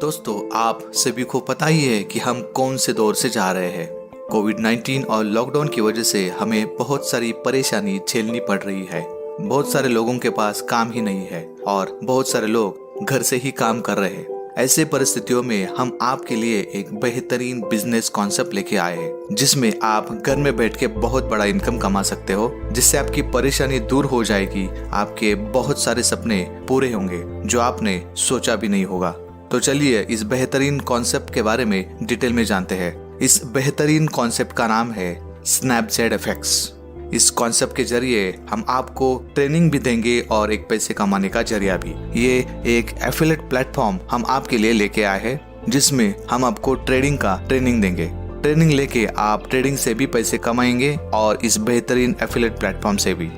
दोस्तों, आप सभी को पता ही है कि हम कौन से दौर से जा रहे हैं। कोविड-19 और लॉकडाउन की वजह से हमें बहुत सारी परेशानी झेलनी पड़ रही है। बहुत सारे लोगों के पास काम ही नहीं है और बहुत सारे लोग घर से ही काम कर रहे हैं। ऐसे परिस्थितियों में हम आपके लिए एक बेहतरीन बिजनेस कॉन्सेप्ट लेके आए हैं, जिसमें आप घर में बैठ के बहुत बड़ा इनकम कमा सकते हो, जिससे आपकी परेशानी दूर हो जाएगी। आपके बहुत सारे सपने पूरे होंगे जो आपने सोचा भी नहीं होगा। तो चलिए इस बेहतरीन कॉन्सेप्ट के बारे में डिटेल में जानते हैं। इस बेहतरीन कॉन्सेप्ट का नाम है SnapZFX। इस कॉन्सेप्ट के जरिए हम आपको ट्रेनिंग भी देंगे और एक पैसे कमाने का जरिया भी। ये एक एफिलिएट प्लेटफॉर्म हम आपके लिए लेके आए हैं, जिसमें हम आपको ट्रेडिंग का ट्रेनिंग देंगे। ट्रेनिंग लेके आप ट्रेडिंग से भी पैसे कमाएंगे और इस बेहतरीन एफिलिएट प्लेटफॉर्म से भी।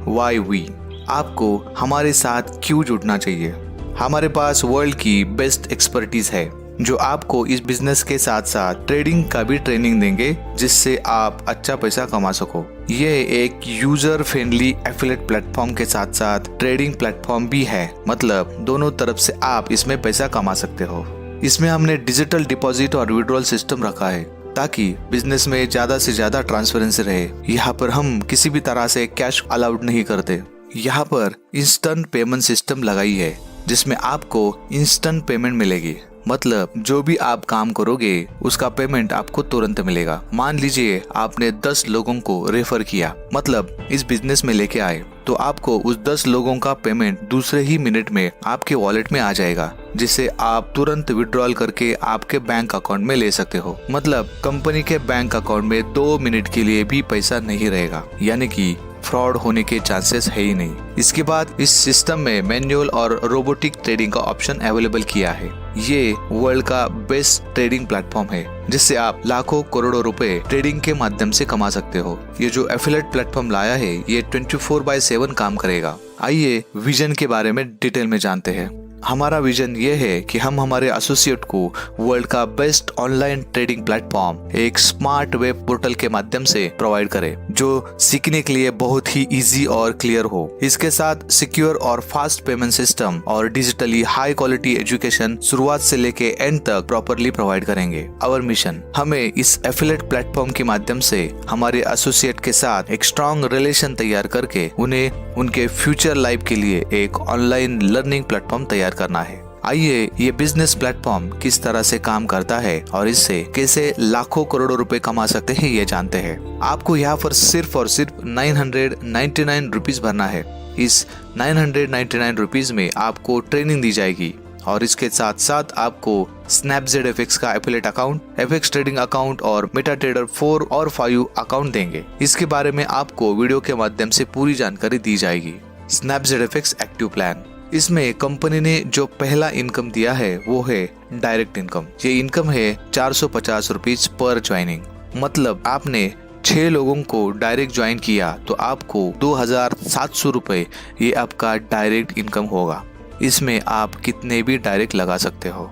Why we? आपको हमारे साथ क्यों जुड़ना चाहिए? हमारे पास वर्ल्ड की बेस्ट एक्सपर्टीज है जो आपको इस बिजनेस के साथ साथ ट्रेडिंग का भी ट्रेनिंग देंगे, जिससे आप अच्छा पैसा कमा सको। ये एक यूजर फ्रेंडली एफिलिएट प्लेटफॉर्म के साथ साथ ट्रेडिंग प्लेटफॉर्म भी है, मतलब दोनों तरफ से आप इसमें पैसा कमा सकते हो। इसमें हमने डिजिटल डिपॉजिट और विड्रॉल सिस्टम रखा है ताकि बिजनेस में ज्यादा से ज्यादा ट्रांसपेरेंसी रहे। यहाँ पर हम किसी भी तरह से कैश अलाउड नहीं करते। यहाँ पर इंस्टेंट पेमेंट सिस्टम लगाई है, जिसमें आपको इंस्टेंट पेमेंट मिलेगी। मतलब जो भी आप काम करोगे उसका पेमेंट आपको तुरंत मिलेगा। मान लीजिए आपने 10 लोगों को रेफर किया, मतलब इस बिजनेस में लेके आए, तो आपको उस 10 लोगों का पेमेंट दूसरे ही मिनट में आपके वॉलेट में आ जाएगा, जिसे आप तुरंत विड्रॉल करके आपके बैंक अकाउंट में ले सकते हो। मतलब कंपनी के बैंक अकाउंट में 2 मिनट के लिए भी पैसा नहीं रहेगा, यानी कि फ्रॉड होने के चांसेस है ही नहीं। इसके बाद इस सिस्टम में मैनुअल और रोबोटिक ट्रेडिंग का ऑप्शन अवेलेबल किया है। ये वर्ल्ड का बेस्ट ट्रेडिंग प्लेटफॉर्म है, जिससे आप लाखों करोड़ों रुपए ट्रेडिंग के माध्यम से कमा सकते हो। ये जो एफिलिएट प्लेटफॉर्म लाया है, ये 24/7 काम करेगा। आइए विजन के बारे में डिटेल में जानते हैं। हमारा विजन ये है कि हम हमारे एसोसिएट को वर्ल्ड का बेस्ट ऑनलाइन ट्रेडिंग प्लेटफॉर्म एक स्मार्ट वेब पोर्टल के माध्यम से प्रोवाइड करें, जो सीखने के लिए बहुत ही इजी और क्लियर हो। इसके साथ सिक्योर और फास्ट पेमेंट सिस्टम और डिजिटली हाई क्वालिटी एजुकेशन शुरुआत से लेके एंड तक प्रॉपरली प्रोवाइड करेंगे। आवर मिशन, हमें इस एफिलिएट प्लेटफॉर्म के माध्यम से हमारे एसोसिएट के साथ एक स्ट्रॉन्ग रिलेशन तैयार करके उन्हें उनके फ्यूचर लाइफ के लिए एक ऑनलाइन लर्निंग प्लेटफॉर्म तैयार करना है। आइए ये बिजनेस प्लेटफॉर्म किस तरह से काम करता है और इससे कैसे लाखों करोड़ों रुपए कमा सकते हैं ये जानते हैं। आपको यहाँ पर सिर्फ और सिर्फ 999 रुपीज भरना है। इस 999 रुपीज में आपको ट्रेनिंग दी जाएगी और इसके साथ साथ आपको SnapZFX का affiliate account, FX trading account और MetaTrader 4 और 5 अकाउंट देंगे। इसके बारे में आपको वीडियो के माध्यम से पूरी जानकारी दी जाएगी। SnapZFX एक्टिव प्लान, इसमें कंपनी ने जो पहला इनकम दिया है वो है डायरेक्ट इनकम। ये इनकम है 450 रुपीज पर ज्वाइनिंग। मतलब आपने 6 लोगों को डायरेक्ट ज्वाइन किया तो आपको 2700 रुपए ये आपका डायरेक्ट इनकम होगा। इसमें आप कितने भी डायरेक्ट लगा सकते हो,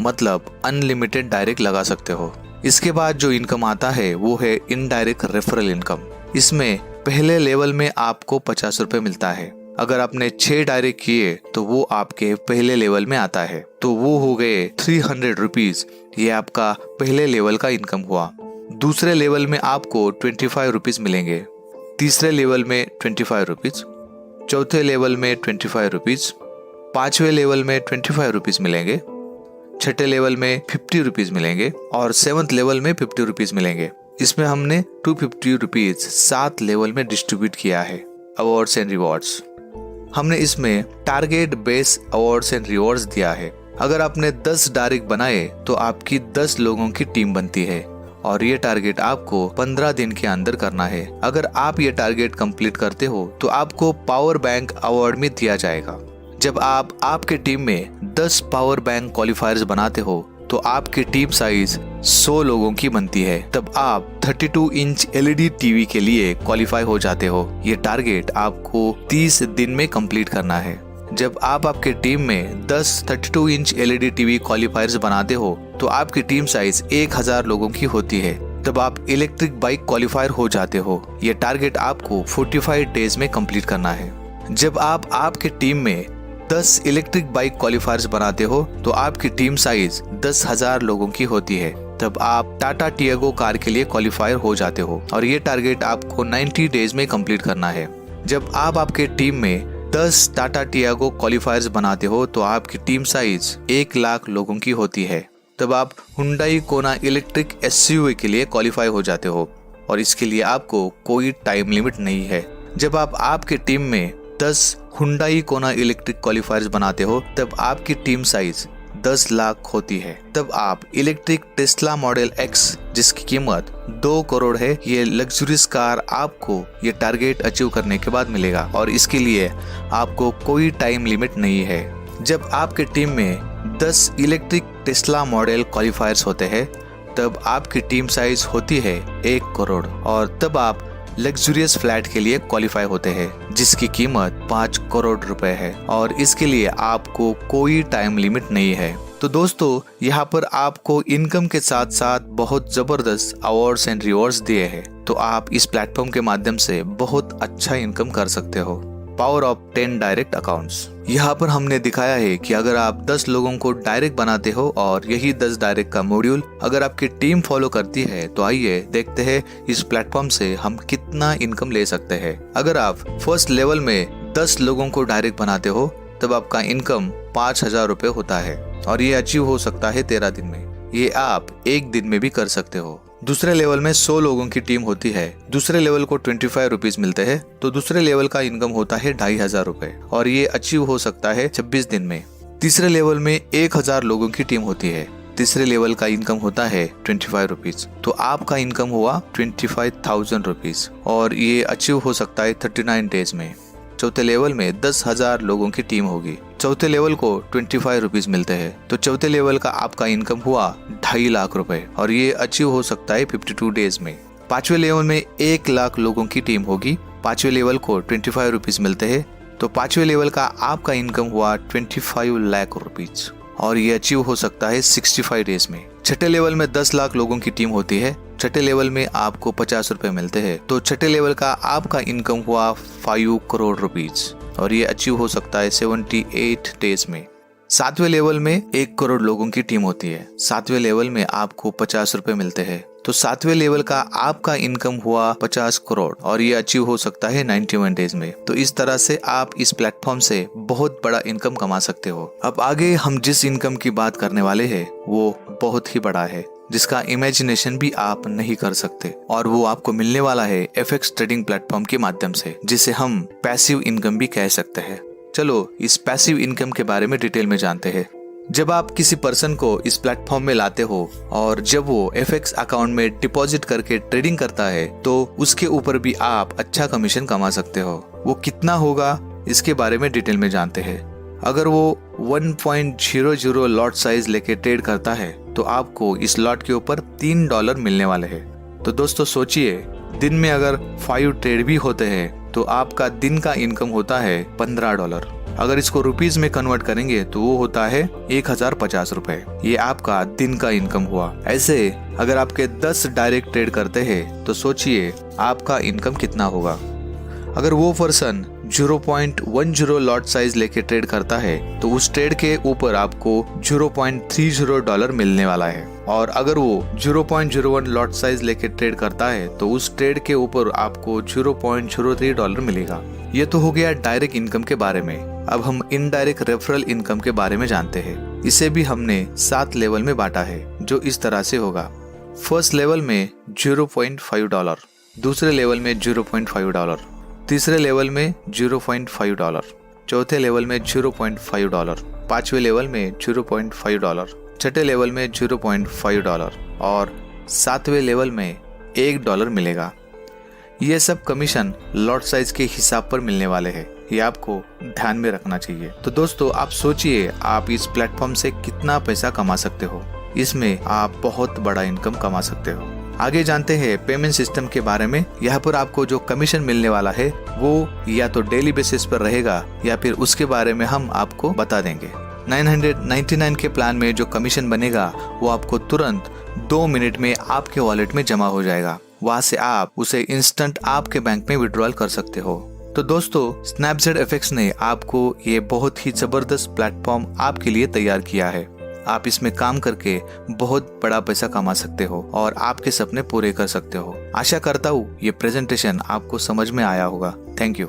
मतलब अनलिमिटेड डायरेक्ट लगा सकते हो। इसके बाद जो इनकम आता है वो है इनडायरेक्ट रेफरल इनकम। इसमें पहले लेवल में आपको 50 रुपए मिलता है। अगर आपने 6 डायरेक्ट किए तो वो आपके पहले लेवल में आता है, तो वो हो गए 300 रुपीज। ये आपका पहले लेवल का इनकम हुआ। दूसरे लेवल में आपको 25 रुपीज मिलेंगे, तीसरे लेवल में 25 रुपीज, चौथे लेवल में 25 रुपीज, 5वें लेवल में 25 रुपीज मिलेंगे, छठे लेवल में 50 रुपीज मिलेंगे और 7th लेवल में 50 रुपीज मिलेंगे। इसमें हमने 250 रुपीज 7 लेवल में डिस्ट्रीब्यूट किया है। अवार्ड्स एंड रिवॉर्ड्स, हमने इसमें target base awards and rewards दिया है। अगर आपने 10 डायरेक्ट बनाए तो आपकी 10 लोगों की टीम बनती है और ये टारगेट आपको 15 दिन के अंदर करना है। अगर आप ये टारगेट कंप्लीट करते हो तो आपको पावर बैंक अवार्ड में दिया जाएगा। जब आप आपके टीम में 10 पावर बैंक क्वालिफायर्स बनाते हो तो आपकी टीम साइज 100 लोगों की बनती है। तब आप 32 इंच LED टीवी के लिए क्वालिफाई हो जाते हो। ये टारगेट आपको 30 दिन में कंप्लीट करना है। जब आप आपके टीम में 10 32 इंच LED टीवी क्वालिफायर्स बनाते हो तो आपकी टीम साइज 1000 लोगों की होती है। तब आप इलेक्ट्रिक बाइक क्वालिफायर हो जाते हो। ये टारगेट आपको 45 डेज में कंप्लीट करना है। जब आप आपके टीम में 10 इलेक्ट्रिक बाइक क्वालिफायर्स बनाते हो तो आपकी टीम साइज 10,000 लोगों की होती है। तब आप टाटा टियागो कार के लिए क्वालिफायर हो जाते हो और ये टारगेट आपको 90 डेज में कंप्लीट करना है। जब आप आपके टीम में 10 टाटा टियागो क्वालिफायर्स बनाते हो तो आपकी टीम साइज 1 लाख लोगों की होती है। तब आप हुंडई कोना इलेक्ट्रिक एसयूवी के लिए क्वालिफाई हो जाते हो और इसके लिए आपको कोई टाइम लिमिट नहीं है। जब आप आपके टीम में 10 हुंडई कोना इलेक्ट्रिक क्वालिफायर्स बनाते हो तब आपकी टीम साइज 10 लाख होती है। तब आप इलेक्ट्रिक टेस्ला मॉडल एक्स जिसकी कीमत 2 करोड़ है, ये लग्जरियस कार आपको ये टारगेट अचीव करने के बाद मिलेगा और इसके लिए आपको कोई टाइम लिमिट नहीं है। जब आपके टीम में 10 इलेक्ट्रिक टेस्ला मॉडल क्वालिफायर्स होते हैं तब आपकी टीम साइज होती है 1 करोड़ और तब आप लग्जरियस फ्लैट के लिए क्वालिफाई होते हैं जिसकी कीमत 5 करोड़ रुपए है और इसके लिए आपको कोई टाइम लिमिट नहीं है। तो दोस्तों, यहाँ पर आपको इनकम के साथ साथ बहुत जबरदस्त अवार्ड्स एंड रिवॉर्ड्स दिए हैं, तो आप इस प्लेटफॉर्म के माध्यम से बहुत अच्छा इनकम कर सकते हो। Power of 10 direct accounts. यहाँ पर हमने दिखाया है कि अगर आप 10 लोगों को डायरेक्ट बनाते हो और यही 10 डायरेक्ट का मॉड्यूल अगर आपकी टीम फॉलो करती है तो आइए देखते हैं इस प्लेटफॉर्म से हम कितना इनकम ले सकते हैं। अगर आप फर्स्ट लेवल में 10 लोगों को डायरेक्ट बनाते हो तब आपका इनकम 5,000 रुपए होता है और ये अचीव हो सकता है 13 दिन में। ये आप एक दिन में भी कर सकते हो। दूसरे लेवल में 100 लोगों की टीम होती है, दूसरे लेवल को 25 रुपीज मिलते हैं, तो दूसरे लेवल का इनकम होता है 2,500 रुपए और ये अचीव हो सकता है 26 दिन में। तीसरे लेवल में 1000 लोगों की टीम होती है, तीसरे लेवल का इनकम होता है 25 रुपीज, तो आपका इनकम हुआ 25,000 रुपीज और ये अचीव हो सकता है 39 डेज में। चौथे लेवल में 10,000 लोगों की टीम होगी, चौथे लेवल को 25 रुपीज मिलते हैं, तो चौथे लेवल का आपका इनकम हुआ 2.5 लाख रुपए और ये अचीव हो सकता है 52 डेज में। पांचवे लेवल में 1 लाख लोगों की टीम होगी, पांचवे लेवल को 25 रुपीज मिलते हैं, तो पांचवे लेवल का आपका इनकम हुआ 25 लाख रुपीज और ये अचीव हो सकता है 65 डेज में। छठे लेवल में 10 लाख लोगों की टीम होती है, छठे लेवल में आपको 50 रुपए मिलते हैं, तो छठे लेवल का आपका इनकम हुआ 5 करोड़ रुपीज और ये अचीव हो सकता है 78 डेज में। सातवें लेवल में 1 करोड़ लोगों की टीम होती है, सातवें लेवल में आपको 50 रुपए मिलते हैं, तो सातवें लेवल का आपका इनकम हुआ 50 करोड़ और ये अचीव हो सकता है 91 डेज में। तो इस तरह से आप इस प्लेटफॉर्म से बहुत बड़ा इनकम कमा सकते हो। अब आगे हम जिस इनकम की बात करने वाले हैं वो बहुत ही बड़ा है, जिसका इमेजिनेशन भी आप नहीं कर सकते और वो आपको मिलने वाला है FX ट्रेडिंग प्लेटफॉर्म के माध्यम से, जिसे हम पैसिव इनकम भी कह सकते हैं। चलो इस पैसिव इनकम के बारे में डिटेल में जानते हैं। जब आप किसी पर्सन को इस प्लेटफॉर्म में लाते हो और जब वो FX अकाउंट में डिपॉजिट करके ट्रेडिंग करता है तो उसके ऊपर भी आप अच्छा कमीशन कमा सकते हो। वो कितना होगा इसके बारे में डिटेल में जानते हैं। अगर वो 1.00 लॉट साइज लेके ट्रेड करता है तो आपको इस लॉट के ऊपर $3 मिलने वाले हैं। तो दोस्तों सोचिए, दिन में अगर 5 ट्रेड भी होते हैं तो आपका दिन का इनकम होता है $15। अगर इसको रुपीज में कन्वर्ट करेंगे तो वो होता है 1050 रुपए। ये आपका दिन का इनकम हुआ। ऐसे अगर आपके 10 डायरेक्ट ट्रेड करते हैं तो सोचिए आपका इनकम कितना होगा। अगर वो पर्सन 0.10 लॉट साइज लेके ट्रेड करता है तो उस ट्रेड के ऊपर आपको $0.30 मिलने वाला है और अगर वो 0.01 लॉट साइज लेके ट्रेड करता है तो उस ट्रेड के ऊपर आपको $0.03 मिलेगा। ये तो हो गया डायरेक्ट इनकम के बारे में। अब हम इनडायरेक्ट रेफरल इनकम के बारे में जानते हैं। इसे भी हमने 7 लेवल में बांटा है, जो इस तरह से होगा। फर्स्ट लेवल में $0.5, दूसरे लेवल में $0.5, तीसरे लेवल में $0.5, चौथे लेवल में $0.5, पांचवे लेवल में $0.5, छठे लेवल में $0.5 और सातवें लेवल में $1 मिलेगा। ये सब कमीशन लॉट साइज के हिसाब पर मिलने वाले हैं, ये आपको ध्यान में रखना चाहिए। तो दोस्तों आप सोचिए आप इस प्लेटफॉर्म से कितना पैसा कमा सकते हो। इसमें आप बहुत बड़ा इनकम कमा सकते हो। आगे जानते हैं पेमेंट सिस्टम के बारे में। यहाँ पर आपको जो कमीशन मिलने वाला है वो या तो डेली बेसिस पर रहेगा या फिर उसके बारे में हम आपको बता देंगे। 999 के प्लान में जो कमीशन बनेगा वो आपको तुरंत 2 मिनट में आपके वॉलेट में जमा हो जाएगा। वहाँ से आप उसे इंस्टेंट आपके बैंक में विड्रॉल कर सकते हो। तो दोस्तों, स्नैपजेड एफएक्स ने आपको ये बहुत ही जबरदस्त प्लेटफॉर्म आपके लिए तैयार किया है। आप इसमें काम करके बहुत बड़ा पैसा कमा सकते हो और आपके सपने पूरे कर सकते हो। आशा करता हूँ ये प्रेजेंटेशन आपको समझ में आया होगा। Thank you.